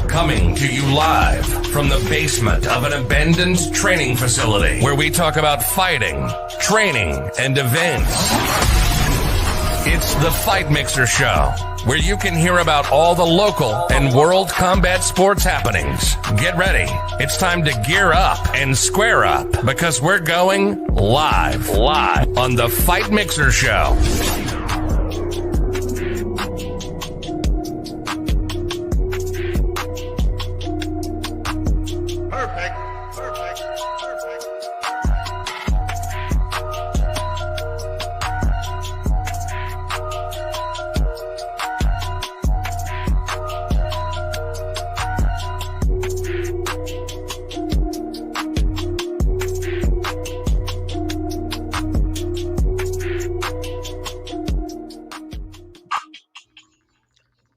Coming to you live from the basement of an abandoned training facility where we talk about fighting, training, and events. It's the Fight Mixer Show, where you can hear about all the local and world combat sports happenings. Get ready. It's time to gear up and square up because we're going live on the Fight Mixer Show.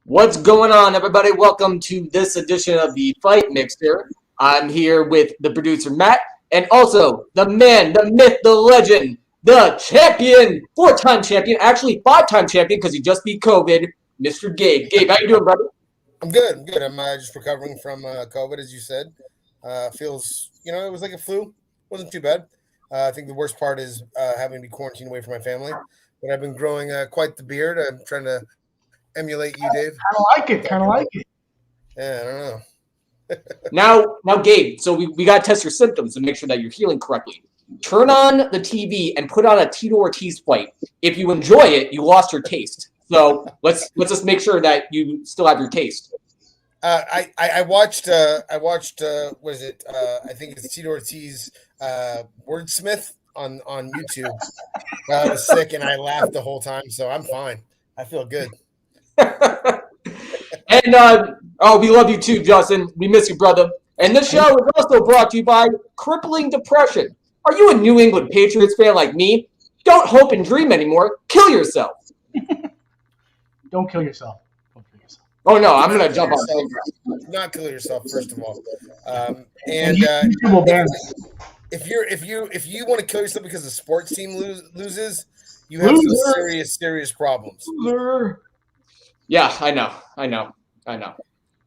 What's going on, everybody? Welcome to this edition of the Fight Mixer. I'm here with the producer, Matt, and also the man, the myth, the legend, the champion, 4-time champion, actually 5-time champion because he just beat COVID, Mr. Gabe. Gabe, how you doing, brother? I'm good. I'm just recovering from COVID, as you said. Feels, it was like a flu. Wasn't too bad. I think the worst part is having to be quarantined away from my family. But I've been growing quite the beard. I'm trying to emulate you, Dave. Kind of like it. Yeah, I don't know. Now, Gabe, so we got to test your symptoms and make sure that you're healing correctly. Turn on the TV and put on a Tito Ortiz fight. If you enjoy it, you lost your taste. So let's just make sure that you still have your taste. I watched what is it? I think it's Tito Ortiz Wordsmith on YouTube. I was sick and I laughed the whole time, so I'm fine. I feel good. And we love you too, Justin. We miss you, brother. And this show is also brought to you by Crippling Depression. Are you a New England Patriots fan like me? Don't hope and dream anymore. Kill yourself. Don't kill yourself. Oh no, I'm gonna jump on. Not kill yourself, first of all. If you want to kill yourself because the sports team loses, you have some serious problems. Yeah, I know.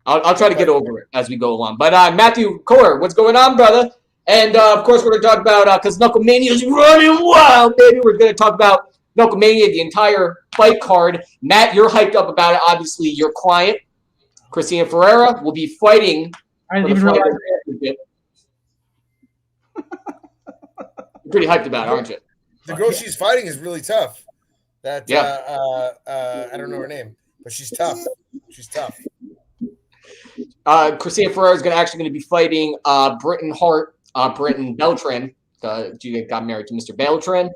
I'll try to get over it as we go along. But Matthew Kohler, what's going on, brother? And of course, we're going to talk about because Knucklemania is running wild, baby. We're going to talk about Knucklemania, the entire fight card. Matt, you're hyped up about it. Obviously, your client, Christina Ferreira, will be fighting. I didn't even realize that. You're pretty hyped about it, aren't you? The girl she's fighting is really tough. I don't know her name, but she's tough. Christina Ferreira is going to be fighting Britton Beltran. She got married to Mr. Beltran.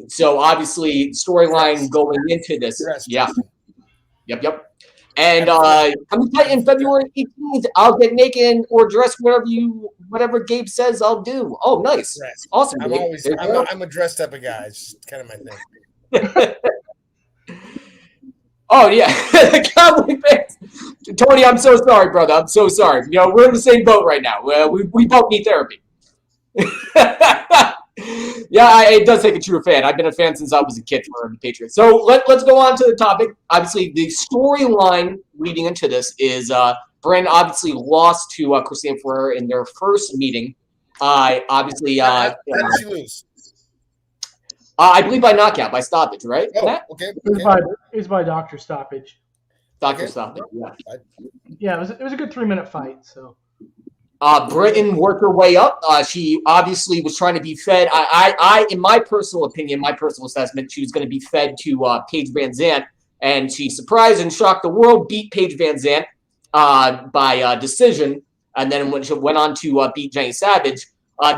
So obviously, storyline going into this. Yeah. Yep. And I'm fighting February 18th. I'll get naked or dress whatever Gabe says I'll do. Oh, nice. Dress. Awesome. I'm a dressed type of guy. It's kind of my thing. Oh, yeah. Cowboy fans. Tony, I'm so sorry, brother. I'm so sorry. We're in the same boat right now. We both need therapy. Yeah, it does take a true fan. I've been a fan since I was a kid for the Patriots. So let's go on to the topic. Obviously, the storyline leading into this is Brandon obviously lost to Christina Ferreira in their first meeting. How did she lose? I believe by knockout, by stoppage, right? Oh, okay. It was by doctor stoppage. Doctor stoppage, yeah. Yeah, it was a good 3-minute fight. So, Britain worked her way up. She obviously was trying to be fed. In my personal opinion, my personal assessment, she was going to be fed to Paige Van Zandt, and she surprised and shocked the world, beat Paige Van Zandt by decision, and then when she went on to beat Jenny Savage,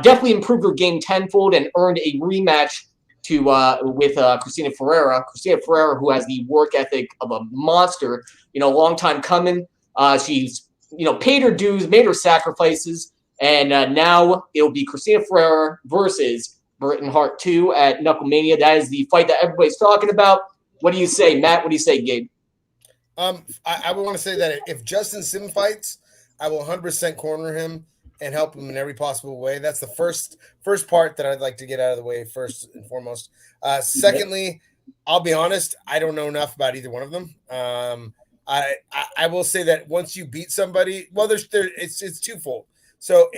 definitely improved her game tenfold and earned a rematch with Christina Ferreira. Christina Ferreira, who has the work ethic of a monster, long time coming. She's paid her dues, made her sacrifices, and now it'll be Christina Ferreira versus Britain Hart 2 at Knucklemania. That is the fight that everybody's talking about. What do you say, Matt? What do you say, Gabe? I would want to say that if Justin Sim fights, I will 100% corner him and help him in every possible way. That's the first part that I'd like to get out of the way first and foremost. Secondly, I'll be honest, I don't know enough about either one of them. I will say that once you beat somebody, well, it's twofold. So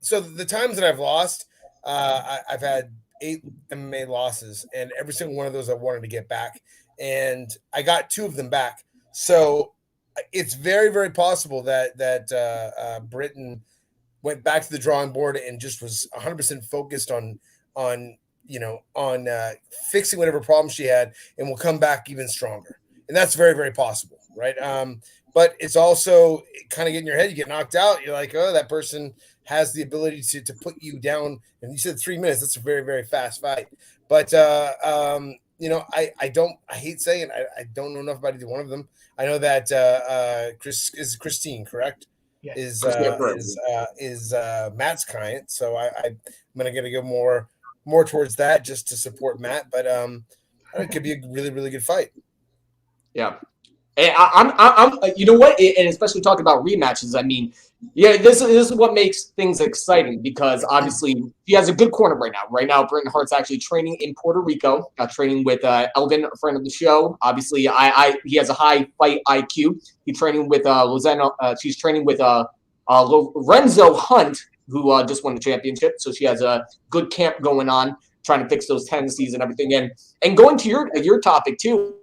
the times that I've lost, I've had 8 MMA losses, and every single one of those I wanted to get back, and I got 2 of them back. So it's very, very possible that Britain went back to the drawing board and just was 100% focused on fixing whatever problems she had, and will come back even stronger. And that's very, very possible, right? But it's also kind of get in your head. You get knocked out. You're like, oh, that person has the ability to put you down. And you said 3 minutes. That's a very, very fast fight. But I hate saying it. I don't know enough about either one of them. I know that Christine, correct? Yeah. Is Matt's client. So I'm gonna go more towards that just to support Matt. But it could be a really, really good fight. Yeah. And I'm you know what? And especially talking about rematches, I mean, yeah, this is what makes things exciting, because obviously he has a good corner right now. Right now, Britain Hart's actually training in Puerto Rico, training with Elvin, a friend of the show. Obviously, he has a high fight IQ. He's training with she's training with Lorenzo Hunt, who just won the championship. So she has a good camp going on, trying to fix those tendencies and everything. And going to your topic too.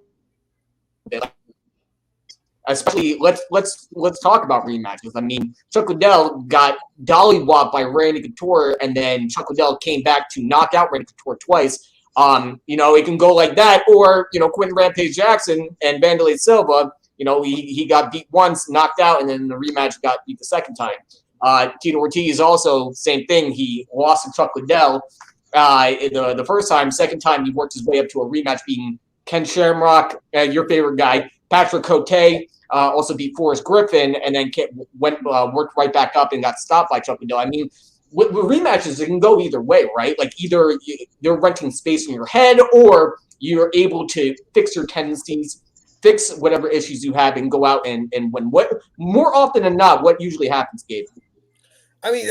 Especially, let's talk about rematches. I mean, Chuck Liddell got dollywopped by Randy Couture, and then Chuck Liddell came back to knock out Randy Couture twice. It can go like that, or Quentin Rampage Jackson and Vanderlei Silva. He got beat once, knocked out, and then the rematch got beat the second time. Tito Ortiz also same thing. He lost to Chuck Liddell the first time. Second time, he worked his way up to a rematch, beating Ken Shamrock, your favorite guy, Patrick Cote. Also beat Forrest Griffin, and then worked right back up and got stopped by Chuck Liddell. I mean, with rematches, it can go either way, right? Like either they're renting space in your head, or you're able to fix your tendencies, fix whatever issues you have, and go out and win. What more often than not, what usually happens, Gabe? I mean,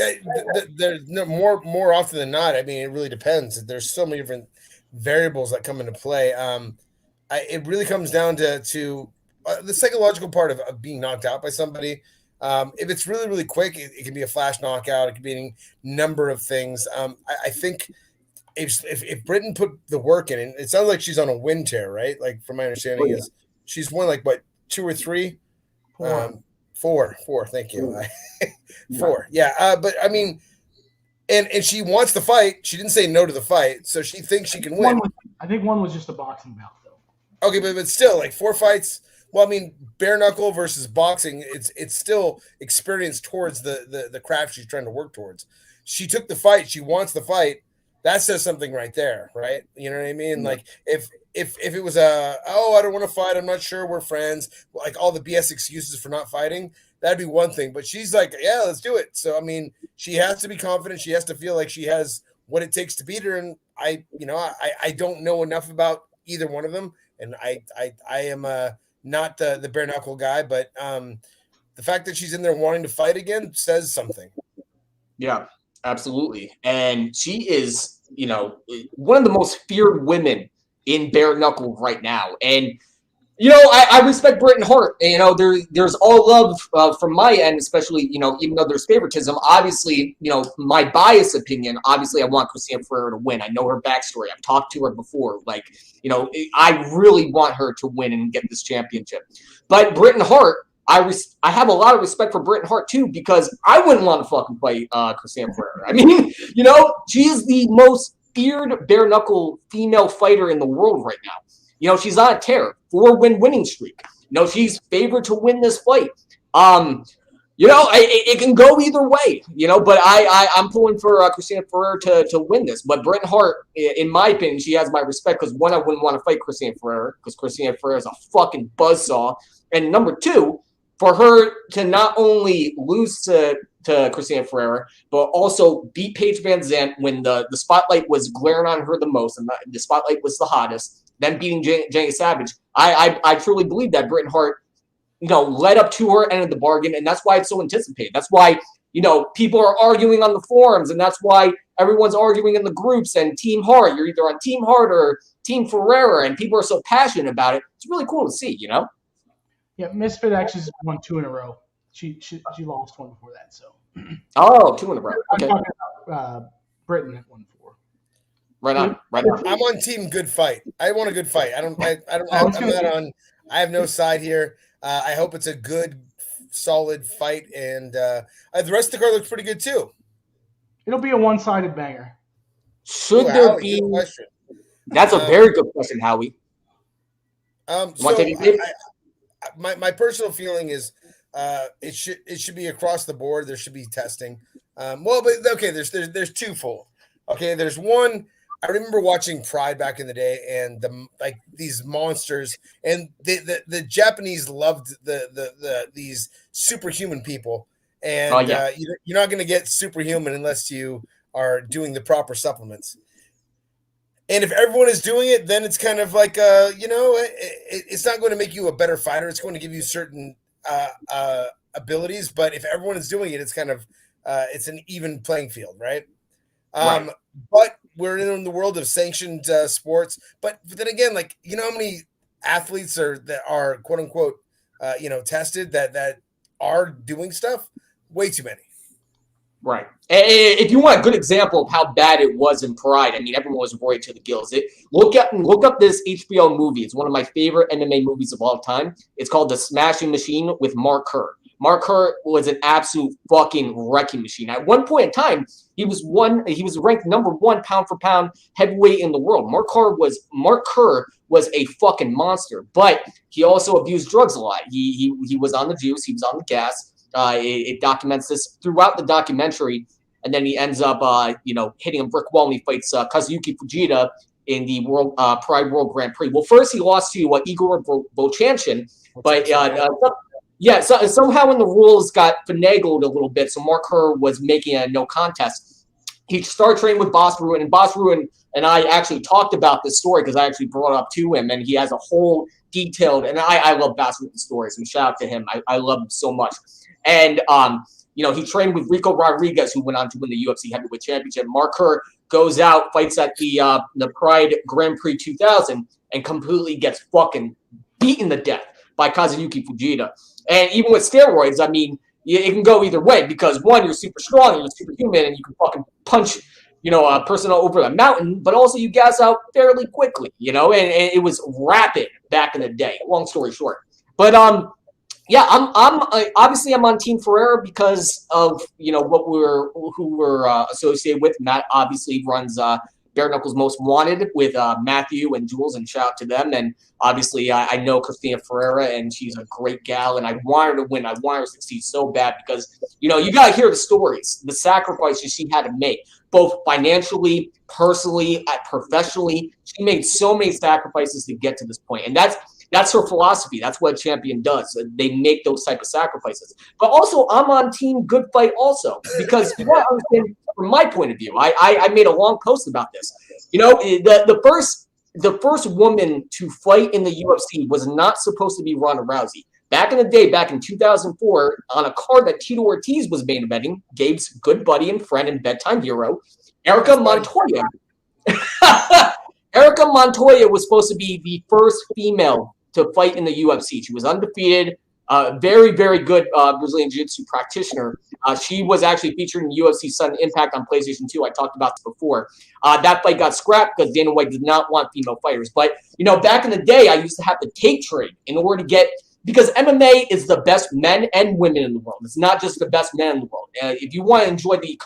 there's more often than not. I mean, it really depends. There's so many different variables that come into play. It really comes down to the psychological part of being knocked out by somebody. If it's really, really quick, it can be a flash knockout. It could be any number of things. I think if Britain put the work in, and it sounds like she's on a win tear, right? Like from my understanding is she's won like what, 2 or 3? Four. Thank you. 4. Yeah. But I mean, and she wants the fight. She didn't say no to the fight, so she thinks she can win. I think one was just a boxing bout, though. Okay, but still, like 4 fights. Well, I mean, bare knuckle versus boxing, it's still experience towards the craft she's trying to work towards. She took the fight. She wants the fight. That says something right there, right? You know what I mean? Mm-hmm. Like if it was I don't want to fight, I'm not sure, we're friends, like all the BS excuses for not fighting, that'd be one thing. But she's like, yeah, let's do it. So I mean, she has to be confident. She has to feel like she has what it takes to beat her. And I don't know enough about either one of them, and I am not the bare knuckle guy, but the fact that she's in there wanting to fight again says something. Yeah, absolutely. And she is, one of the most feared women in bare knuckle right now. And, I respect Britain Hart. There's all love from my end, especially, even though there's favoritism. Obviously, my biased opinion, obviously I want Christina Ferreira to win. I know her backstory. I've talked to her before. I really want her to win and get this championship. But Britain Hart, I have a lot of respect for Britain Hart too, because I wouldn't want to fucking fight Christina Ferreira. I mean, she is the most feared bare knuckle female fighter in the world right now. She's on a tear, 4-win winning streak. She's favored to win this fight. It can go either way, but I'm pulling for Christina Ferreira to win this. But Britain Hart, in my opinion, she has my respect because, one, I wouldn't want to fight Christina Ferreira because Christina Ferreira is a fucking buzzsaw. And number two, for her to not only lose to Christina Ferreira, but also beat Paige Van Zandt when the spotlight was glaring on her the most and the spotlight was the hottest, then beating Jenny Savage, I truly believe that Britain Hart led up to her end of the bargain, and that's why it's so anticipated. That's why, people are arguing on the forums, and that's why everyone's arguing in the groups and Team Hart. You're either on Team Hart or Team Ferreira, and people are so passionate about it. It's really cool to see, Yeah, Misfit actually won 2 in a row. She lost one before that, so. Oh, 2 in a row. Okay. I'm talking about Britain at 1-4. Right on. I'm on Team Good Fight. I want a good fight. I'm not on. I have no side here. I hope it's a good, solid fight, and the rest of the card looks pretty good too. It'll be a one-sided banger. Should there Howie, be? good question. That's a very good question, Howie. My personal feeling is it should be across the board. There should be testing. There's twofold. Okay, there's one. I remember watching Pride back in the day, and these monsters, and the Japanese loved these superhuman people, and you're not going to get superhuman unless you are doing the proper supplements. And if everyone is doing it, then it's kind of like it's not going to make you a better fighter. It's going to give you certain abilities, but if everyone is doing it, it's kind of it's an even playing field, right? Right. But we're in the world of sanctioned sports. But then again, how many athletes that are quote unquote, tested that are doing stuff? Way too many. Right. If you want a good example of how bad it was in Pride, I mean, everyone was worried to the gills. Look up this HBO movie. It's one of my favorite MMA movies of all time. It's called The Smashing Machine with Mark Kerr. Mark Kerr was an absolute fucking wrecking machine. At one point in time, he was ranked number 1 pound for pound heavyweight in the world. Mark Kerr was a fucking monster, but he also abused drugs a lot. He was on the juice, he was on the gas. It documents this throughout the documentary, and then he ends up hitting a brick wall when he fights Kazuyuki Fujita in the Pride World Grand Prix. Well, first he lost to Igor Bochanchin, but so somehow in the rules got finagled a little bit, so Mark Kerr was making a no contest. He started training with Boss Ruin, and Boss Ruin and I actually talked about this story because I actually brought it up to him, and he has a whole detailed, and I love Boss Ruin's stories, and shout out to him. I love him so much. And, he trained with Rico Rodriguez, who went on to win the UFC Heavyweight Championship. Mark Kerr goes out, fights at the Pride Grand Prix 2000, and completely gets fucking beaten to death by Kazuyuki Fujita. And even with steroids, I mean, it can go either way because, one, you're super strong and you're superhuman and you can fucking punch, a person over the mountain, but also you gas out fairly quickly, and it was rapid back in the day. Long story short. But, I'm obviously I'm on Team Ferreira because of who we're associated with. Matt obviously runs Bare Knuckles Most Wanted with Matthew and Jules, and shout out to them. And obviously I know Christina Ferreira, and she's a great gal, and I want her to win. I want her to succeed so bad because you got to hear the stories, the sacrifices she had to make, both financially, personally, professionally. She made so many sacrifices to get to this point, and that's her philosophy. That's what a champion does. They make those type of sacrifices. But also, I'm on Team Good Fight also because you got to understand from my point of view. I made a long post about this. The first woman to fight in the UFC was not supposed to be Ronda Rousey. Back in the day, back in 2004, on a card that Tito Ortiz was main eventing, Gabe's good buddy and friend and bedtime hero, Erica Montoya. Erica Montoya was supposed to be the first female to fight in the UFC. She was undefeated, very, very good Brazilian Jiu-Jitsu practitioner. She was actually featured in UFC Sudden Impact on PlayStation 2. I talked about this before. That fight got scrapped because Dana White did not want female fighters. But, back in the day, I used to have to tape trade in order to get because MMA is the best men and women in the world. It's not just the best men in the world. If you want to enjoy the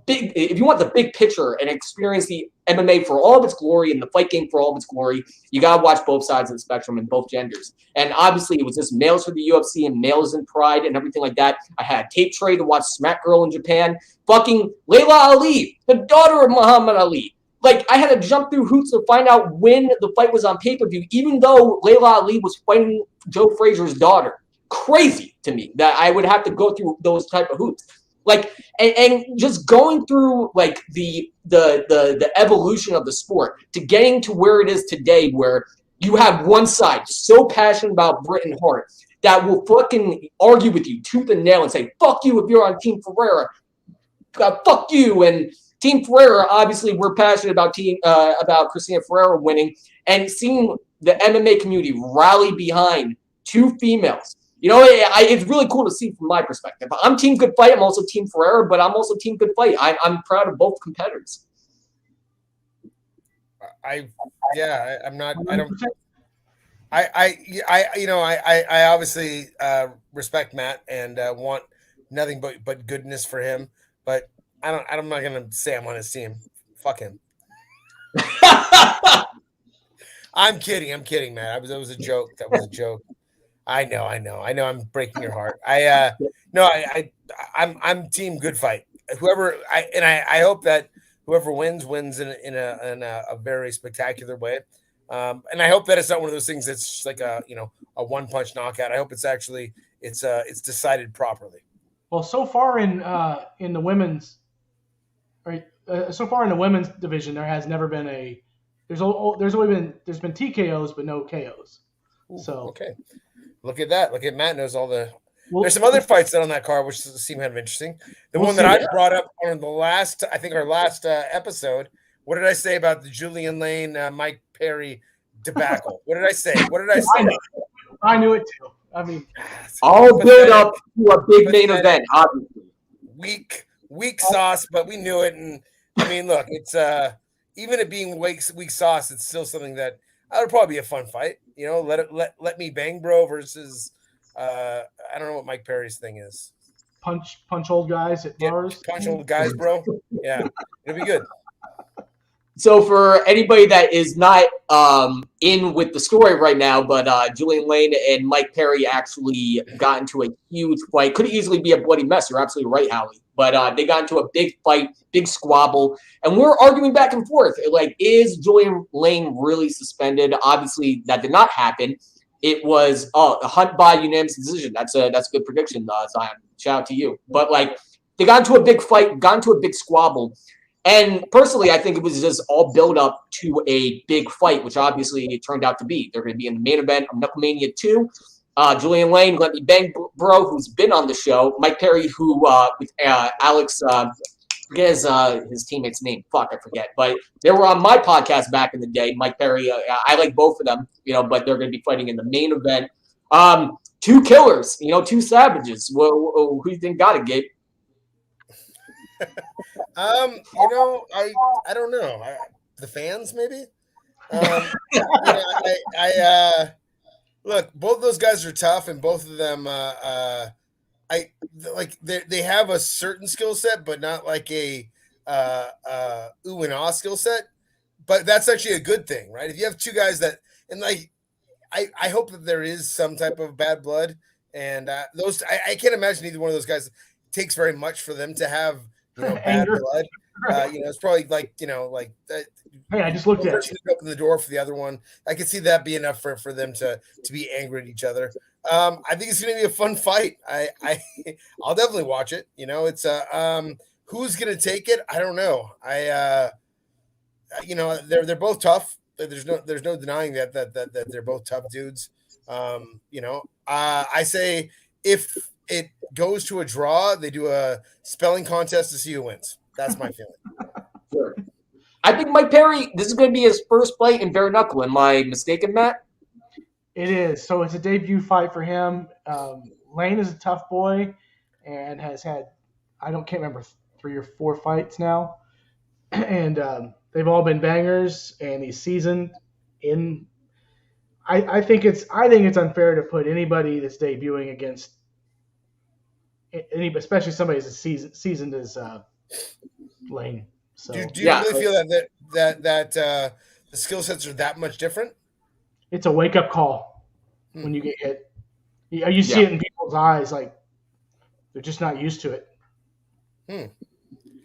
if you want the big picture and experience the MMA for all of its glory and the fight game for all of its glory, you got to watch both sides of the spectrum and both genders. And obviously, it was just males for the UFC and males in Pride and everything like that. I had a tape tray to watch Smack Girl in Japan. Fucking Layla Ali, the daughter of Muhammad Ali. Like, I had to jump through hoops to find out when the fight was on pay-per-view, even though Layla Ali was fighting Joe Frazier's daughter. Crazy to me that I would have to go through those type of hoops. Like, and just going through like the evolution of the sport to getting to where it is today, where you have one side so passionate about Britain Hart that will fucking argue with you tooth and nail and say, fuck you if you're on Team Ferreira. Fuck you. And Team Ferreira, obviously, we're passionate about Christina Ferreira winning, and seeing the MMA community rally behind two females. You know, it's really cool to see from my perspective. I'm Team Good Fight. I'm also Team Ferreira, but I'm also Team Good Fight. I'm proud of both competitors. I'm not. I don't. I obviously respect Matt and want nothing but goodness for him. But I'm not gonna say I'm on his team. Fuck him. I'm kidding, man. That was a joke. That was a joke. I know. I'm breaking your heart. I'm Team Good Fight. I hope that whoever wins in a very spectacular way. And I hope that it's not one of those things that's just like a one punch knockout. I hope it's actually it's decided properly. Well, so far in the women's, right? So far in the women's division, there has never been there's been TKOs but no KOs. So okay. Look at that. Look at Matt knows all the. There's some other fights that on that card which seem kind of interesting. The one that I brought up on the last, I think our last episode. What did I say about the Julian Lane, Mike Perry debacle? What did I say? I knew it too. I mean, all build up to a big main event, obviously. Weak sauce, but we knew it. And I mean, look, it's even it being weak sauce, it's still something that would probably be a fun fight. You know, let me bang bro versus I don't know what Mike Perry's thing is. Punch old guys at bars. Punch old guys, bro. Yeah, it'll be good. So for anybody that is not in with the story right now, but Julian Lane and Mike Perry actually got into a huge fight. Could easily be a bloody mess. You're absolutely right, Howie. But they got into a big fight, big squabble, and we're arguing back and forth. Like, is Julian Lane really suspended? Obviously, that did not happen. It was a hunt by unanimous decision. That's a good prediction, Zion. Shout out to you. But like, they got into a big fight, got into a big squabble. And personally, I think it was just all build up to a big fight, which obviously it turned out to be. They're going to be in the main event of Knucklemania 2. Julian Lane, Let Me Bang Bro, who's been on the show. Mike Perry, who with Alex, forget his teammate's name. Fuck, I forget. But they were on my podcast back in the day. Mike Perry, I like both of them, but they're going to be fighting in the main event. Two killers, two savages. Well, who do you think got it, Gabe? I don't know. The fans, maybe. Look, both those guys are tough, and both of them, they have a certain skill set, but not like a ooh and ah skill set. But that's actually a good thing, right? If you have two guys that, and like, I hope that there is some type of bad blood, and those I can't imagine either one of those guys takes very much for them to have. Bad blood. It's probably like hey, I just looked at it. Open the door for the other one. I could see that be enough for them to be angry at each other. I think it's going to be a fun fight. I'll definitely watch it. It's who's going to take it? I don't know. They're both tough. There's no denying that they're both tough dudes. I say if it goes to a draw, they do a spelling contest to see who wins. That's my feeling. Sure. I think Mike Perry, this is going to be his first fight in bare knuckle. Am I mistaken, Matt? It is. So it's a debut fight for him. Lane is a tough boy and has had, can't remember, 3 or 4 fights now. And they've all been bangers, and he's seasoned in. I think it's unfair to put anybody that's debuting against any, especially somebody as seasoned as Lane. So Do you Yeah, really feel that the skill sets are that much different? it's a wake up call Hmm. when you get hit. You see Yeah. it in people's eyes, like they're just not used to it. Hmm.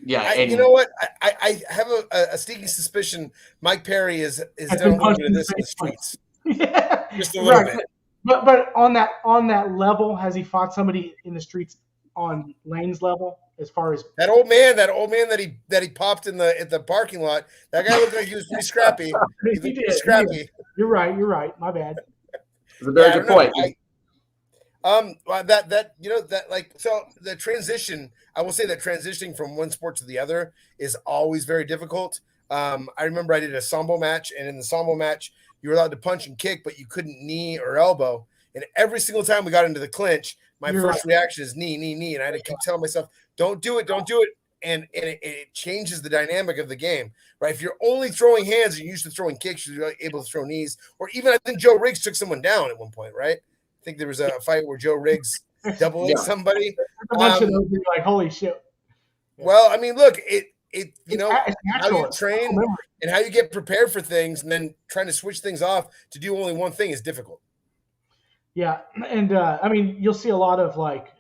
yeah, You and know what? I have a sneaking suspicion Mike Perry is I've done a been little punched bit of in the this in the face twice. streets, Yeah, just a little right. bit. But on that level, has he fought somebody in the streets on Lane's level? As far as That old man that he popped in the parking lot. That guy looked like he was pretty scrappy. He he looked did, pretty scrappy. You're right. You're right. My bad. it's a Yeah, very I good don't know. point. Well, that you know that like so the transition. I will say that transitioning from one sport to the other is always very difficult. I remember I did a sambo match, and in the sambo match, you were allowed to punch and kick, but you couldn't knee or elbow. And every single time we got into the clinch, my You're first reaction is knee, knee, knee, and I had to keep telling myself, "Don't do it, don't do it." And it changes the dynamic of the game, right? If you're only throwing hands and you're used to throwing kicks, you're able to throw knees, or even I think Joe Riggs took someone down at one point, right? I think there was a fight where Joe Riggs double leg Yeah. somebody. a bunch of those. You're like, holy shit. Well, I mean, look, it you It's, know it's how natural. you It's train memory. and how you get prepared for things, and then trying to switch things off to do only one thing is difficult. Yeah, and I mean, you'll see a lot of like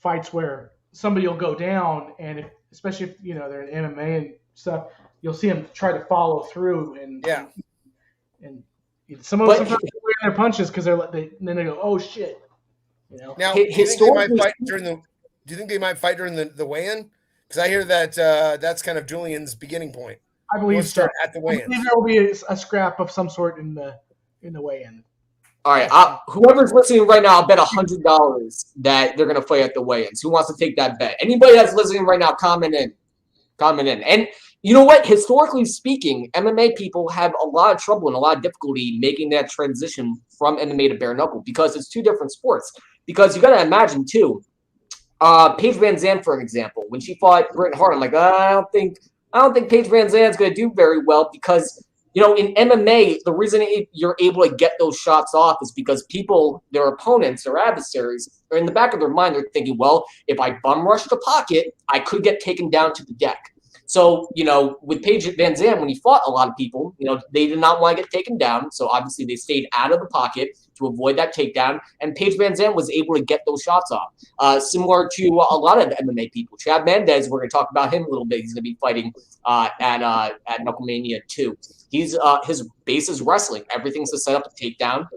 fights where somebody will go down, and especially if they're in MMA and stuff, you'll see them try to follow through, Yeah. and But sometimes they're wearing their punches because then they go, oh shit, Now, do you think they might historically, fight during the? Do you think they might fight during the weigh-in? Because I hear that that's kind of Julian's beginning point. I He believe wants to so. start at the I believe weigh-ins. there will be a scrap of some sort in the weigh-in. all right, whoever's listening right now, I'll bet $100 that they're gonna fight at the weigh-ins. Who wants to take that bet? Anybody that's listening right now, comment in. And you know what? Historically speaking, MMA people have a lot of trouble and a lot of difficulty making that transition from MMA to bare knuckle because it's two different sports. Because you got to imagine too, Paige Van Zandt, for example, when she fought Britain Hart, I'm like, I don't think Paige Van Zandt's going to do very well because in MMA, the reason you're able to get those shots off is because people, their opponents, their adversaries, are in the back of their mind. They're thinking, well, if I bum rush the pocket, I could get taken down to the deck. So, with Paige Van Zandt, when he fought a lot of people, they did not want to get taken down. So obviously they stayed out of the pocket to avoid that takedown. And Paige Van Zandt was able to get those shots off. Similar to a lot of MMA people. Chad Mendez, we're going to talk about him a little bit. He's going to be fighting at Knucklemania 2. He's his base is wrestling. Everything's to set up a takedown.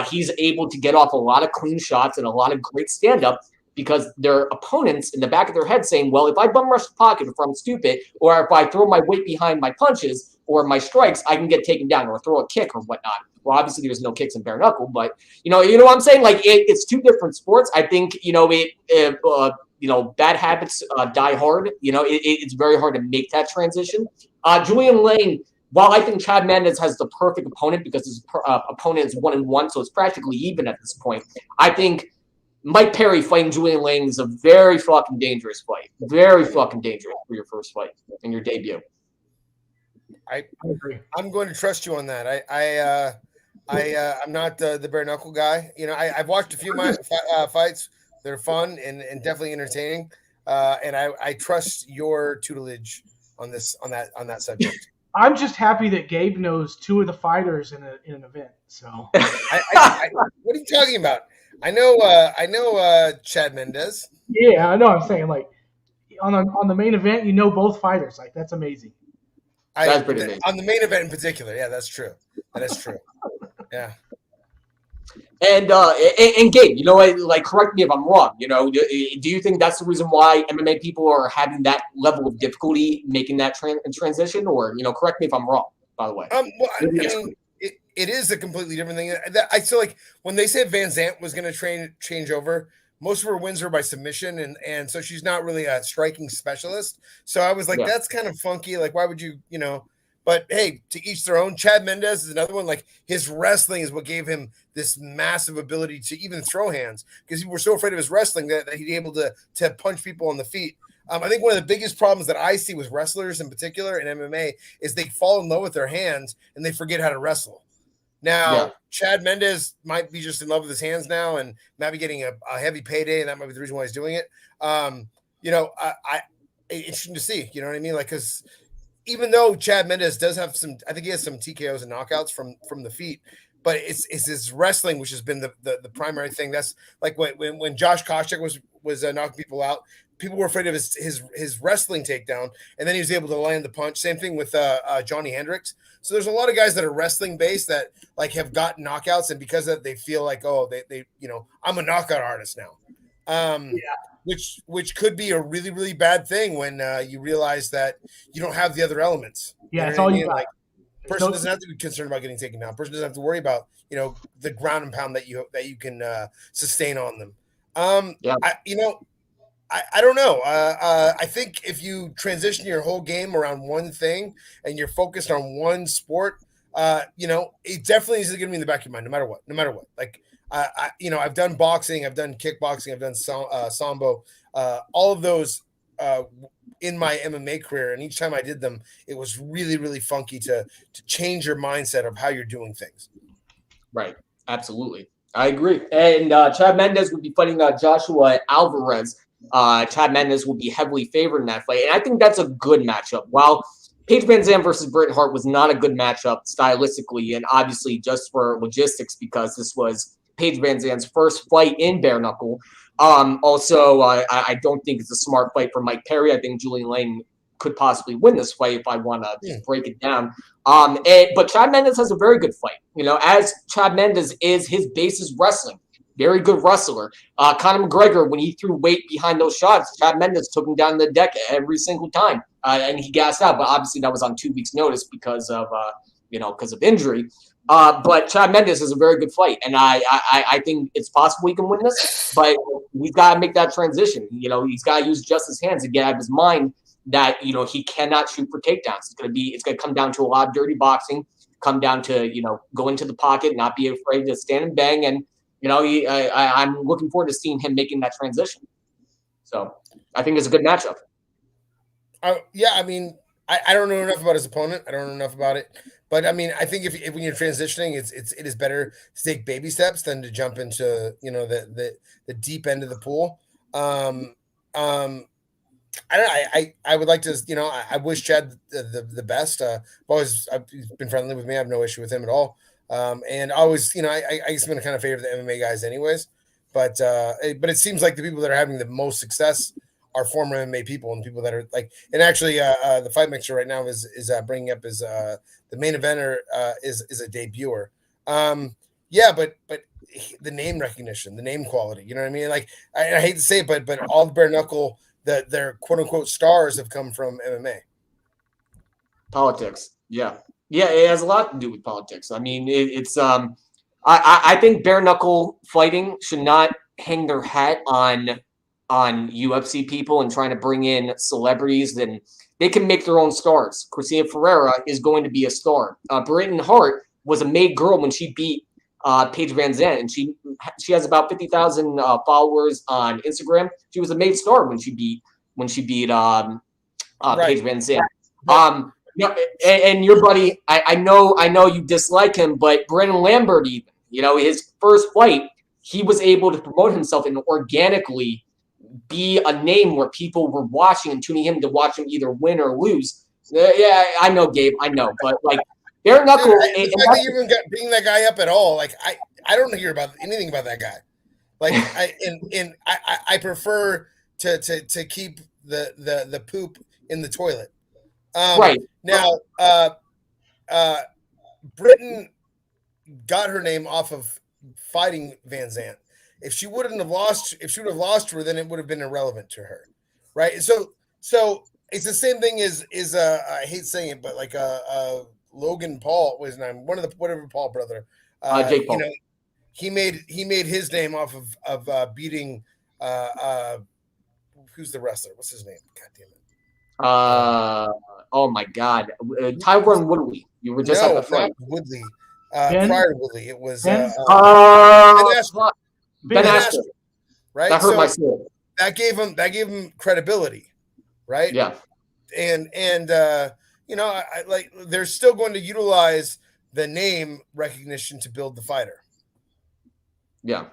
He's able to get off a lot of clean shots and a lot of great stand-up because their opponents in the back of their head saying, well, if I bum rush the pocket, if I'm stupid, or if I throw my weight behind my punches or my strikes, I can get taken down or throw a kick or whatnot. Well, obviously there's no kicks in bare knuckle, but you know what I'm saying? Like it's two different sports. I think bad habits die hard. It's very hard to make that transition. Julian Lane, while I think Chad Mendez has the perfect opponent because his opponent is 1-1, so it's practically even at this point. I think Mike Perry fighting Julian Lane is a very fucking dangerous fight. Very fucking dangerous for your first fight and your debut. I agree. I'm going to trust you on that. I'm not the bare knuckle guy. I've watched a few fights that are fun and definitely entertaining. And I trust your tutelage on that subject. I'm just happy that Gabe knows two of the fighters in an event. So what are you talking about? I know Chad Mendez. yeah, I know. I'm saying like on the main event, both fighters. Like that's amazing. That's pretty amazing. On the main event in particular, yeah, that's true. That is true. Yeah. And Gabe, like correct me if I'm wrong. Do you think that's the reason why MMA people are having that level of difficulty making that transition, or correct me if I'm wrong? By the way, Well, I mean, it is a completely different thing. I feel like when they said Van Zandt was going to change over, most of her wins were by submission, and so she's not really a striking specialist. So I was like, that's kind of funky. Like, why would you, But hey, to each their own. Chad Mendez is another one. Like his wrestling is what gave him this massive ability to even throw hands because we were so afraid of his wrestling that he'd be able to punch people on the feet. I think one of the biggest problems that I see with wrestlers in particular in MMA is they fall in love with their hands and they forget how to wrestle. Now, Yeah. Chad Mendes might be just in love with his hands now and might be getting a heavy payday, and that might be the reason why he's doing it. It's interesting to see. You know what I mean? Like, because even though Chad Mendes does have some, I think he has some TKOs and knockouts from the feet, but it's his wrestling which has been the primary thing. That's like when Josh Koscheck was knocking people out, people were afraid of his wrestling takedown, and then he was able to land the punch. Same thing with Johnny Hendricks. So there's a lot of guys that are wrestling based that like have gotten knockouts, and because of that they feel like, oh, they I'm a knockout artist now. Which could be a really, really bad thing when you realize that you don't have the other elements. Yeah, that's all you got. Like, person doesn't have to be concerned about getting taken down. Person doesn't have to worry about the ground and pound that you can sustain on them. I don't know. I think if you transition your whole game around one thing and you're focused on one sport, it definitely is going to be in the back of your mind, no matter what. Like, I've done boxing, I've done kickboxing, I've done sambo, all of those in my MMA career. And each time I did them, it was really, really funky to change your mindset of how you're doing things. Right. Absolutely. I agree. And Chad Mendes would be fighting Joshua Alvarez. Chad Mendes will be heavily favored in that fight. And I think that's a good matchup. While Paige Van Zandt versus Britain Hart was not a good matchup stylistically, and obviously just for logistics, because this was Paige Van Zandt's first fight in bare knuckle. I don't think it's a smart fight for Mike Perry. I think Julian Lane could possibly win this fight if I want to just break it down. But Chad Mendes has a very good fight. As Chad Mendes is, his base is wrestling. Very good wrestler. Conor McGregor, when he threw weight behind those shots, Chad Mendes took him down the deck every single time, and he gassed out. But obviously, that was on 2 weeks' notice because of injury. But Chad Mendes is a very good fight, and I think it's possible he can win this. But he's got to make that transition. He's got to use just his hands to get out of his mind that he cannot shoot for takedowns. It's gonna come down to a lot of dirty boxing. Come down to go into the pocket, not be afraid to stand and bang, and I'm looking forward to seeing him making that transition. So I think it's a good matchup. I don't know enough about his opponent. I don't know enough about it. But I mean, I think if when you're transitioning, it is better to take baby steps than to jump into the deep end of the pool. I would like to I wish Chad the best. He's been friendly with me. I have no issue with him at all. And I always I guess I'm gonna kind of favor the MMA guys anyways. But it seems like the people that are having the most success are former MMA people and people that are like, and actually the fight mixer right now is bringing up the main eventer is a debuter. But the name recognition, the name quality, you know what I mean? Like I hate to say it, but all the bare knuckle that their quote unquote stars have come from MMA. Politics. Yeah. It has a lot to do with politics. I mean, I think bare knuckle fighting should not hang their hat on UFC people and trying to bring in celebrities. Then they can make their own stars. Cristina Ferreira is going to be a star. Britain Hart was a made girl when she beat Paige Van Zandt, and she has about 50,000 followers on Instagram. She was a made star when she beat Paige Van Zandt. And your buddy, I know you dislike him, but Brandon Lambert, even his first fight, he was able to promote himself and organically be a name where people were watching and tuning him to watch him either win or lose. Yeah, I know, Gabe, I know, but like bare knuckle. The fact that you even got bringing that guy up at all, like I don't hear about anything about that guy. Like I prefer to keep the poop in the toilet. Right now, Britain got her name off of fighting Van Zandt. If she would have lost her, then it would have been irrelevant to her, right? So it's the same thing as I hate saying it, but like Logan Paul was one of the whatever Paul brother, Jake Paul. He made his name off of beating who's the wrestler? What's his name? God damn it. Oh my God, Tyron Woodley. You were just at the front. Woodley. Prior to Woodley, it was Ben Askren, right? That hurt my soul. That gave him credibility, right? Yeah. And they're still going to utilize the name recognition to build the fighter. Yeah.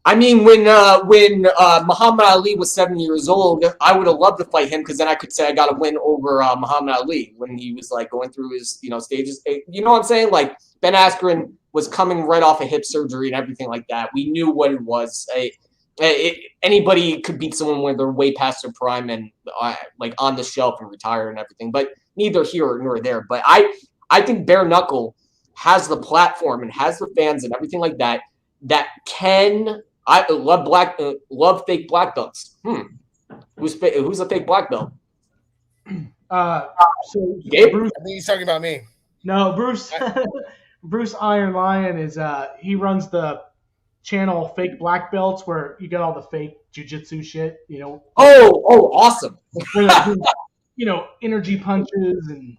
I mean, when Muhammad Ali was 7 years old, I would have loved to fight him because then I could say I got a win over Muhammad Ali when he was like going through his stages. You know what I'm saying? Like Ben Askren was coming right off of hip surgery and everything like that. We knew what it was. Anybody could beat someone when they're way past their prime and like on the shelf and retire and everything. But neither here nor there. But I think bare knuckle has the platform and has the fans and everything like that can. I love fake black belts. Who's a fake black belt? So Gabe? Bruce, I think he's talking about me. no, Bruce. Bruce Iron Lion is he runs the channel Fake Black Belts where you got all the fake jujitsu shit. Oh, awesome. Where they do, energy punches and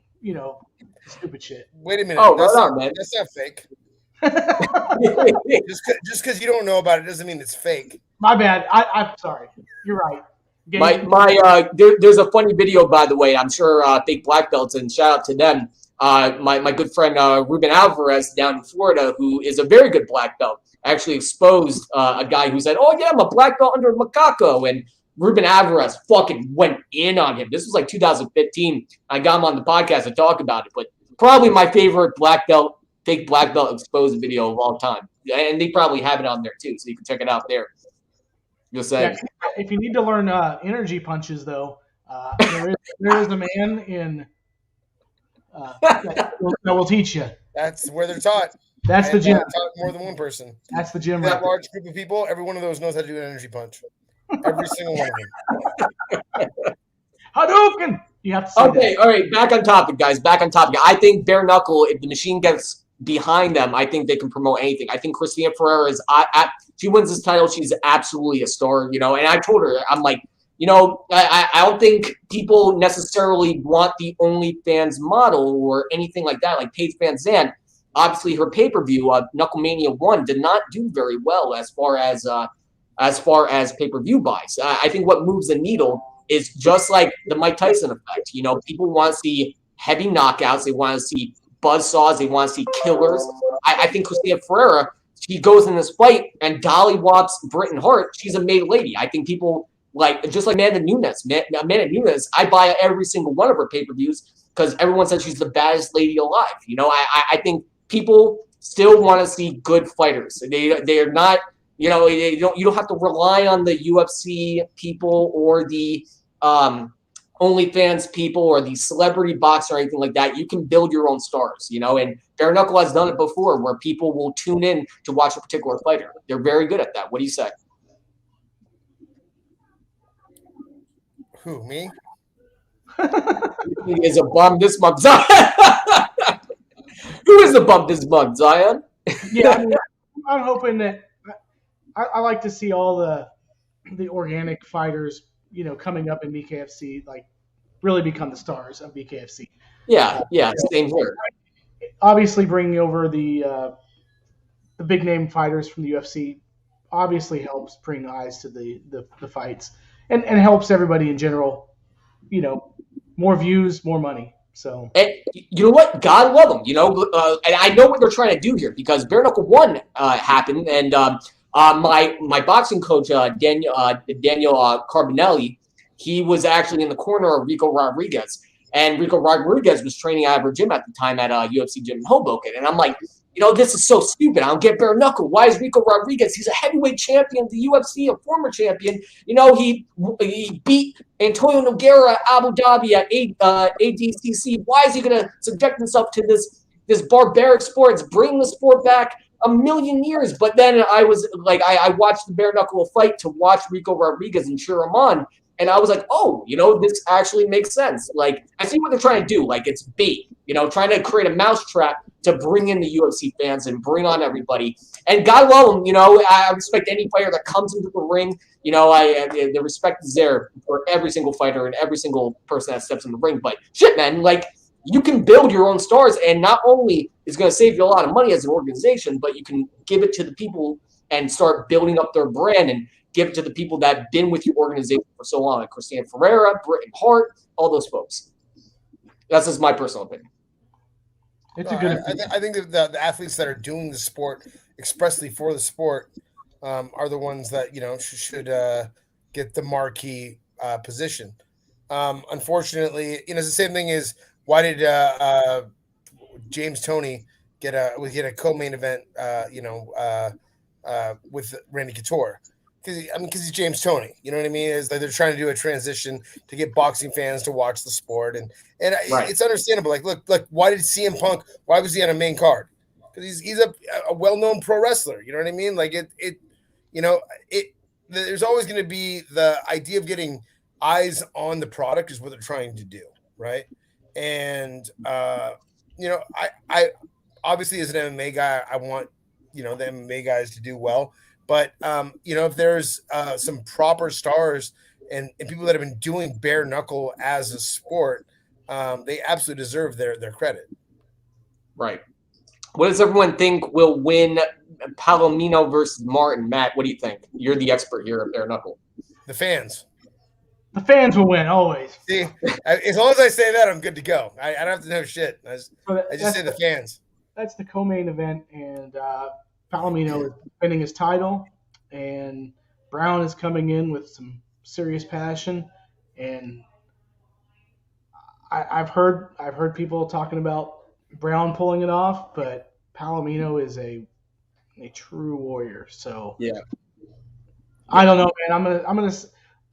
stupid shit. Wait a minute. Oh, right on, man. That's not fake. Just because you don't know about it doesn't mean it's fake. My bad. I'm sorry. You're right. There's a funny video, by the way. I'm sure fake black belts, and shout out to them. My good friend Ruben Alvarez down in Florida, who is a very good black belt, actually exposed a guy who said, "Oh yeah, I'm a black belt under Macaco," and Ruben Alvarez fucking went in on him. This was like 2015. I got him on the podcast to talk about it, but probably my favorite fake black belt exposed video of all time. And they probably have it on there too, so you can check it out there. You'll say. Yeah, if you need to learn energy punches, though, there is a man in that will teach you. That's where they're taught. That's the gym. Taught more than one person. That's the gym. That large group of people, every one of those knows how to do an energy punch. Every single one of them. Hadouken! You have to say Okay, that. all right, back on topic, guys. Back on topic. I think bare knuckle, if the machine gets behind them, I think they can promote anything. I think Christina Ferreira is she wins this title, she's absolutely a star, and I told her, I'm like, I don't think people necessarily want the OnlyFans model or anything like that, like Paige Van Zandt. Obviously, her pay-per-view, Knucklemania 1, did not do very well as far as pay-per-view buys. I think what moves the needle is just like the Mike Tyson effect. People want to see heavy knockouts. They want to see buzzsaws. They want to see killers. I think Christina Ferreira, she goes in this fight and dollywops Britain Hart. She's a made lady. I think people just like Amanda Nunes, I buy every single one of her pay-per-views because everyone says she's the baddest lady alive. I think people still want to see good fighters. They're not, you don't have to rely on the UFC people or the OnlyFans people or the celebrity box or anything like that. You can build your own stars, and bare knuckle has done it before where people will tune in to watch a particular fighter. They're very good at that. What do you say? Who, me? He is a bum this month, Zion. Who is the bum this month, Zion? Yeah, I'm hoping that I like to see all the organic fighters, coming up in BKFC, like really become the stars of BKFC. Yeah, same here. Obviously, bringing over the big name fighters from the UFC obviously helps bring eyes to the fights and helps everybody in general. More views, more money. So, and you know what? God love them. And I know what they're trying to do here because bare knuckle 1 happened, and my boxing coach Daniel Carbonelli, he was actually in the corner of Rico Rodriguez, and Rico Rodriguez was training out of her gym at the time at a UFC gym in Hoboken, and I'm like, this is so stupid. I don't get bare knuckle. Why is Rico Rodriguez? He's a heavyweight champion of the UFC, a former champion. He beat Antonio Nogueira at Abu Dhabi at ADCC. Why is he going to subject himself to this barbaric sport? It's bringing the sport back a million years. But then I was like, I watched the bare knuckle fight to watch Rico Rodriguez and cheer him on. And I was like, oh, this actually makes sense. Like, I see what they're trying to do. Like, it's bait, trying to create a mousetrap to bring in the UFC fans and bring on everybody. And God love them, I respect any fighter that comes into the ring. The respect is there for every single fighter and every single person that steps in the ring. But shit, man, like, you can build your own stars, and not only is going to save you a lot of money as an organization, but you can give it to the people and start building up their brand and give it to the people that have been with your organization for so long, like Christina Ferreira, Britain Hart, all those folks. That's just my personal opinion. It's a good opinion. I think that the athletes that are doing the sport expressly for the sport are the ones that should get the marquee position. Unfortunately, it's the same thing as why did James Toney get a co-main event? With Randy Couture. Because he's James Toney, you know what I mean? Is like they're trying to do a transition to get boxing fans to watch the sport, and Right. it's understandable. Like, look, why did CM Punk? Why was he on a main card? Because he's a well-known pro wrestler. You know what I mean? Like there's always going to be the idea of getting eyes on the product is what they're trying to do, right? And I obviously as an MMA guy, I want the MMA guys to do well. But if there's some proper stars and people that have been doing bare knuckle as a sport, they absolutely deserve their credit. Right. What does everyone think will win Palomino versus Martin? Matt, what do you think? You're the expert here at bare knuckle. The fans. The fans will win always. See, as long as I say that, I'm good to go. I don't have to know shit. I just say the fans. That's the co-main event, and Palomino is defending his title, and Brown is coming in with some serious passion. And I've heard people talking about Brown pulling it off, but Palomino is a true warrior. So yeah, I don't know, man.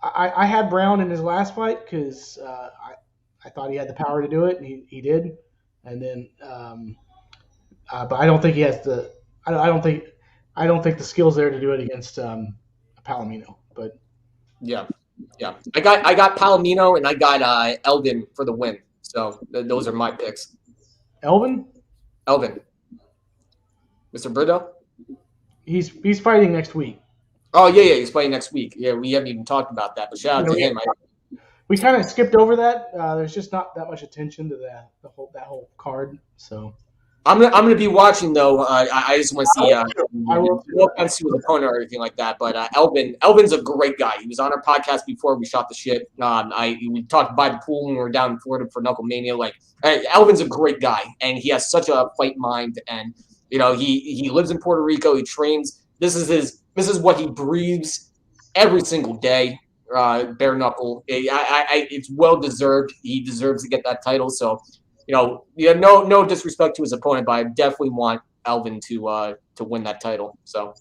I had Brown in his last fight because I thought he had the power to do it, and he did. And then, but I don't think he has the. I don't think the skills there to do it against Palomino. But yeah. I got Palomino and I got Elvin for the win. So those are my picks. Elvin, Mr. Brito. He's fighting next week. Oh yeah, he's fighting next week. Yeah, we haven't even talked about that, but shout out to him. We kind of skipped over that. There's just not that much attention to that whole card. So I'm gonna be watching though. I just want to see. No offense to his opponent or anything like that, but Elvin's a great guy. He was on our podcast before we shot the shit. We talked by the pool when we were down in Florida for Knucklemania. Like Elvin's a great guy, and he has such a fight mind. And he lives in Puerto Rico. He trains. This is what he breathes every single day. Bare knuckle. It's well deserved. He deserves to get that title. So. No disrespect to his opponent, but I definitely want Elvin to win that title. So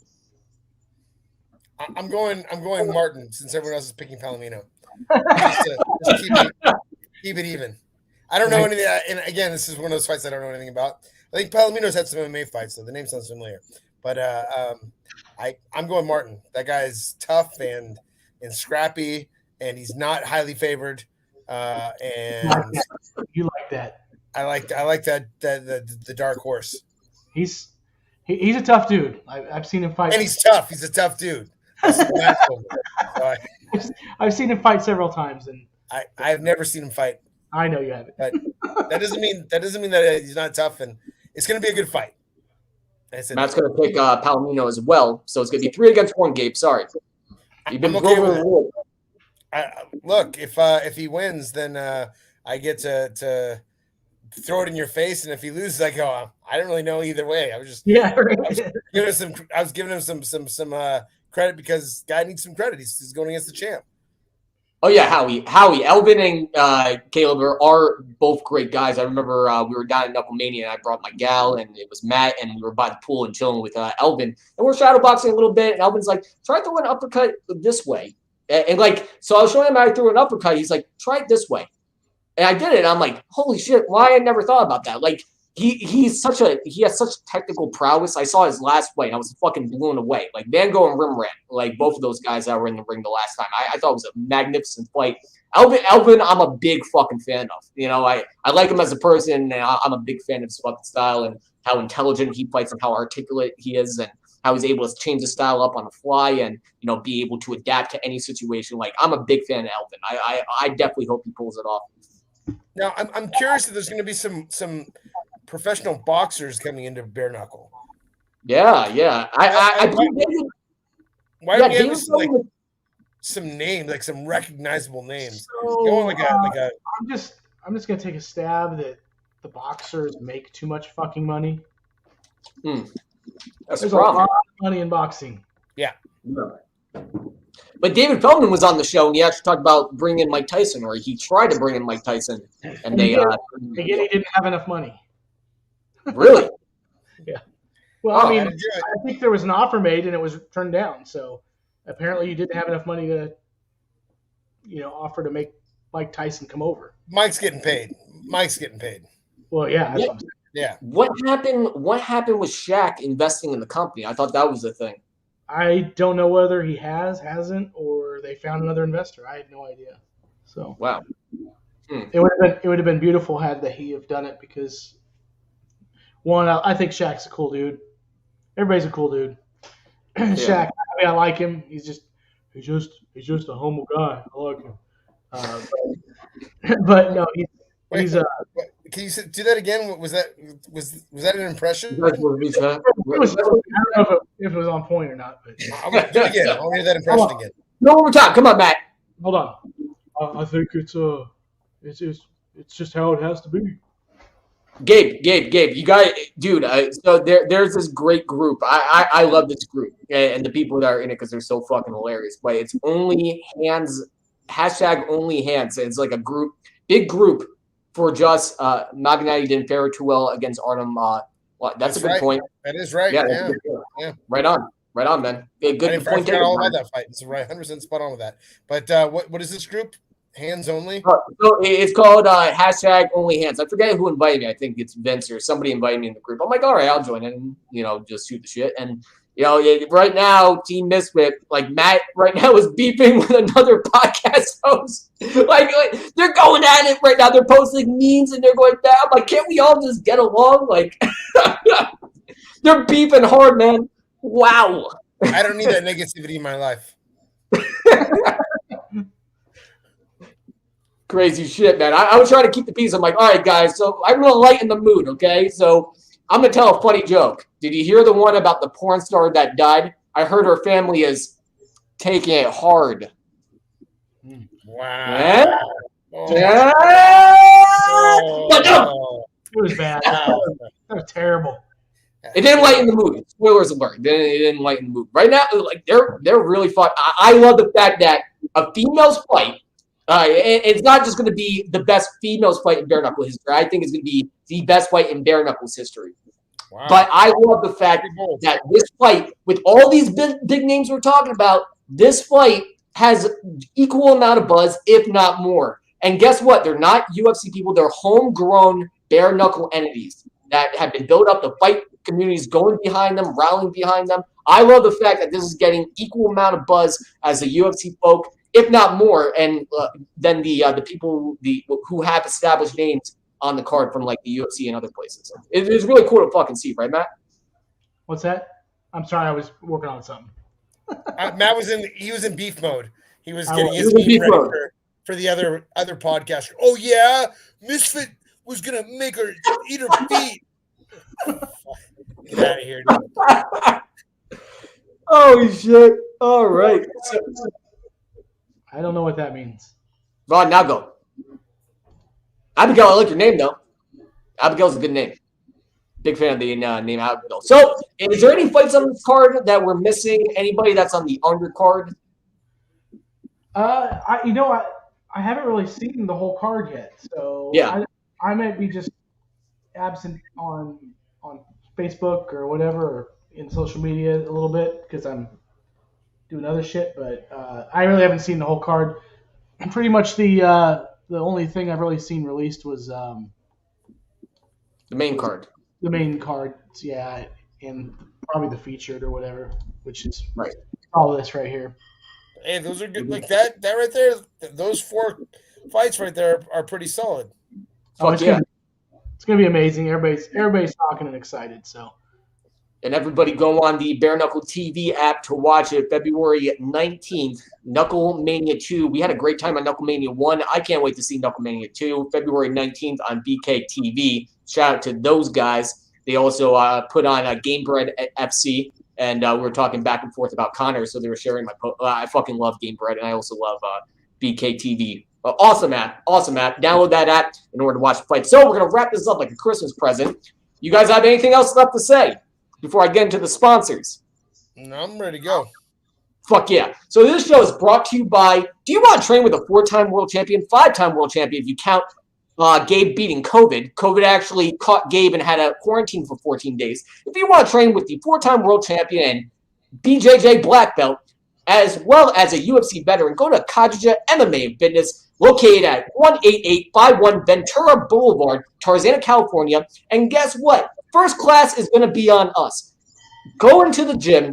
I'm going Martin since everyone else is picking Palomino. Just keep it even. I don't know anything. And again, this is one of those fights I don't know anything about. I think Palomino's had some MMA fights, so the name sounds familiar. But I'm going Martin. That guy's tough and scrappy, and he's not highly favored. And you like that. I like that the dark horse. He's a tough dude. I've seen him fight, and he's tough. He's a tough dude. I've seen him fight several times, and I've never seen him fight. I know you haven't. But that doesn't mean that he's not tough, and it's going to be a good fight. Matt's going to pick Palomino as well, so it's going to be 3 against 1. Gabe, sorry, you've been okay with it. Look, if he wins, then I get to throw it in your face, and if he loses, I go, I don't really know either way. I was giving him some credit because guy needs some credit. He's going against the champ. Oh yeah, Howie, Elvin and Caleb are both great guys. I remember we were down at Knucklemania, and I brought my gal, and it was Matt, and we were by the pool and chilling with Elvin, and we're shadowboxing a little bit, and Elvin's like, try throwing an uppercut this way, and so I was showing him how I threw an uppercut. He's like, try it this way. And I did it. I'm like, holy shit! Why I never thought about that? Like he has such technical prowess. I saw his last fight. I was fucking blown away. Like Van Gogh and Rimrat, like both of those guys that were in the ring the last time. I thought it was a magnificent fight. Elvin, I'm a big fucking fan of. I like him as a person. And I'm a big fan of his fucking style and how intelligent he fights and how articulate he is and how he's able to change his style up on the fly and be able to adapt to any situation. Like I'm a big fan of Elvin. I definitely hope he pulls it off. Now, I'm curious if there's going to be some professional boxers coming into bare knuckle. Yeah. Why don't you have some names, like some recognizable names? So, I'm just going to take a stab that the boxers make too much fucking money. That's There's a a problem. lot of money in boxing. Yeah. But David Feldman was on the show, and he actually talked about bringing in Mike Tyson, or he tried to bring in Mike Tyson, and they Again, he didn't have enough money. really. Yeah. Well, Oh, I mean, I think there was an offer made and it was turned down. So apparently, you didn't have enough money to, offer to make Mike Tyson come over. Mike's getting paid. Well, yeah. That's what I'm saying. Yeah. What happened with Shaq investing in the company? I thought that was the thing. I don't know whether he hasn't, or they found another investor. I have no idea. So Wow. it would have been beautiful had he have done it because one, I think Shaq's a cool dude. Everybody's a cool dude. Shaq, I mean, I like him. He's just a humble guy. I like him. But no, he's Can you do that again? Was that an impression? You guys were I don't know if it was on point or not. But I'm gonna do it again. I want to hear that impression again. No, one more time. Come on, Matt. hold on. I think it's just how it has to be. Gabe, you got it, dude. So there's this great group. I love this group and the people that are in it because they're so fucking hilarious. But it's only hands. # only hands. It's like a big group for just Magnati didn't fare too well against Artem. That's a good point. That is right. Yeah. Right on, man. Yeah, good point. I forgot all about that fight. It's right, 100% spot on with that. But what is this group? Hands only? So it's called # only hands. I forget who invited me. I think it's Vince or somebody invited me in the group. I'm like, all right, I'll join in and just shoot the shit. And right now, Team Misfit, like Matt, right now is beefing with another podcast host. like they're going at it right now. They're posting memes and they're going back. I'm like, can't we all just get along? Like they're beefing hard, man. Wow. I don't need that negativity in my life. Crazy shit, man. I was trying to keep the peace. I'm like, all right, guys, so I'm going to lighten the mood, okay? So I'm going to tell a funny joke. Did you hear the one about the porn star that died? I heard her family is taking it hard. Wow. Yeah? Oh. Yeah? Oh. It was bad. That was terrible. It didn't lighten the mood. Spoilers alert. It didn't lighten the mood. Right now, like they're really fun. I love the fact that a female's fight, it's not just going to be the best female's fight in bare knuckle history. I think it's going to be the best fight in bare knuckles history. Wow. But I love the fact that this fight, with all these big names we're talking about, this fight has equal amount of buzz, if not more. And guess what? They're not UFC people. They're homegrown bare knuckle entities that have been built up. The fight communities going behind them, rallying behind them. I love the fact that this is getting equal amount of buzz as the UFC folk, if not more, and than the people who have established names on the card from like the UFC and other places. It's really cool to fucking see, right, Matt? What's that? I'm sorry, I was working on something. Matt was in beef mode. He was getting his beef ready for the other podcaster. Oh yeah, Misfit was gonna make her eat her feet. Get out of here, dude. Oh shit! All right. I don't know what that means. Rod, now go. Abigail, I like your name though. Abigail's a good name. Big fan of the name Abigail. So, is there any fights on this card that we're missing? Anybody that's on the undercard? I haven't really seen the whole card yet, so yeah, I might be just absent on Facebook or whatever, or in social media a little bit because I'm doing other shit. But I really haven't seen the whole card. And pretty much the only thing I've really seen released was the main card. The main card, yeah, and probably the featured or whatever, which is right. All this right here. Hey, those are good. Like that right there. Those 4 fights right there are pretty solid. It's gonna be amazing. Everybody's talking and excited. So. And everybody go on the Bare Knuckle TV app to watch it. February 19th, Knucklemania 2. We had a great time on Knucklemania 1. I can't wait to see Knucklemania 2. February 19th on BK TV. Shout out to those guys. They also put on Gamebred FC, and we were talking back and forth about Connor, so they were sharing my I fucking love Gamebred, and I also love BK TV. Awesome app. Download that app in order to watch the fight. So we're going to wrap this up like a Christmas present. You guys have anything else left to say before I get into the sponsors? No, I'm ready to go. Fuck yeah. So this show is brought to you by, do you want to train with a 4-time world champion, 5-time world champion if you count Gabe beating COVID? COVID actually caught Gabe and had a quarantine for 14 days. If you want to train with the 4-time world champion and BJJ black belt, as well as a UFC veteran, go to Kajija MMA and Fitness, located at 18851 Ventura Boulevard, Tarzana, California. And guess what? First class is going to be on us. Go into the gym,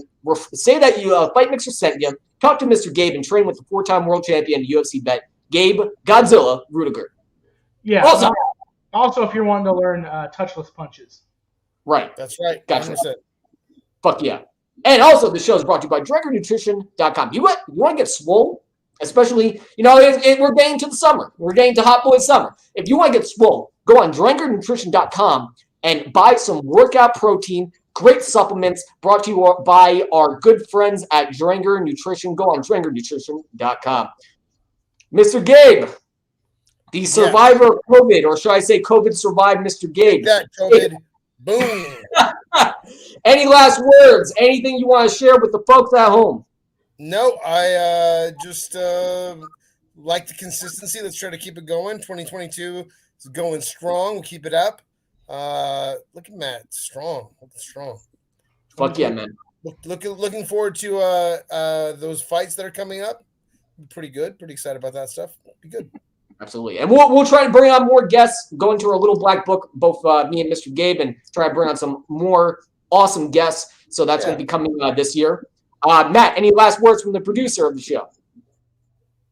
say that you Fight Mixer sent you, talk to Mr. Gabe, and train with the 4-time world champion UFC vet, Gabe Godzilla Rudiger. Yeah. Also, if you're wanting to learn touchless punches. Right. That's right. Gotcha. 100%. Fuck yeah. And also, the show is brought to you by DrinkerNutrition.com. You want to get swole? Especially, we're getting to the summer. We're getting to Hot Boy Summer. If you want to get swole, go on DrinkerNutrition.com and buy some workout protein, great supplements brought to you by our good friends at Drinker Nutrition. Go on DrinkerNutrition.com. Mr. Gabe, the survivor of COVID, or should I say COVID survived Mr. Gabe. That COVID. Boom. Any last words? Anything you want to share with the folks at home? No, I just like the consistency. Let's try to keep it going. 2022 is going strong. We'll keep it up. Look at Matt. Strong. Looking strong. Fuck yeah, man. Looking forward to those fights that are coming up. Pretty good. Pretty excited about that stuff. Be good. Absolutely. And we'll try to bring on more guests, go into our little black book, both me and Mr. Gabe, and try to bring on some more awesome guests. So that's going to be coming this year. Matt, any last words from the producer of the show?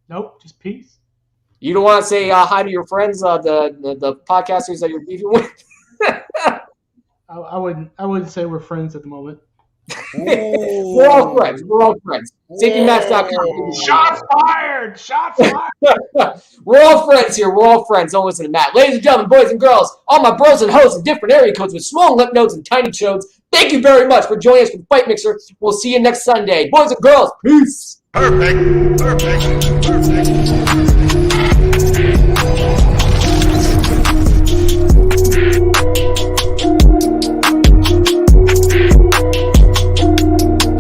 Nope, just peace. You don't want to say hi to your friends, the podcasters that you're beefing with? I wouldn't say we're friends at the moment. We're all friends. SafetyMatch.com. Shots fired! We're all friends here. We're all friends. Don't listen to Matt. Ladies and gentlemen, boys and girls, all my bros and hosts in different area codes with small lip nodes and tiny chodes, thank you very much for joining us for the Fight Mixer. We'll see you next Sunday. Boys and girls, peace. Perfect.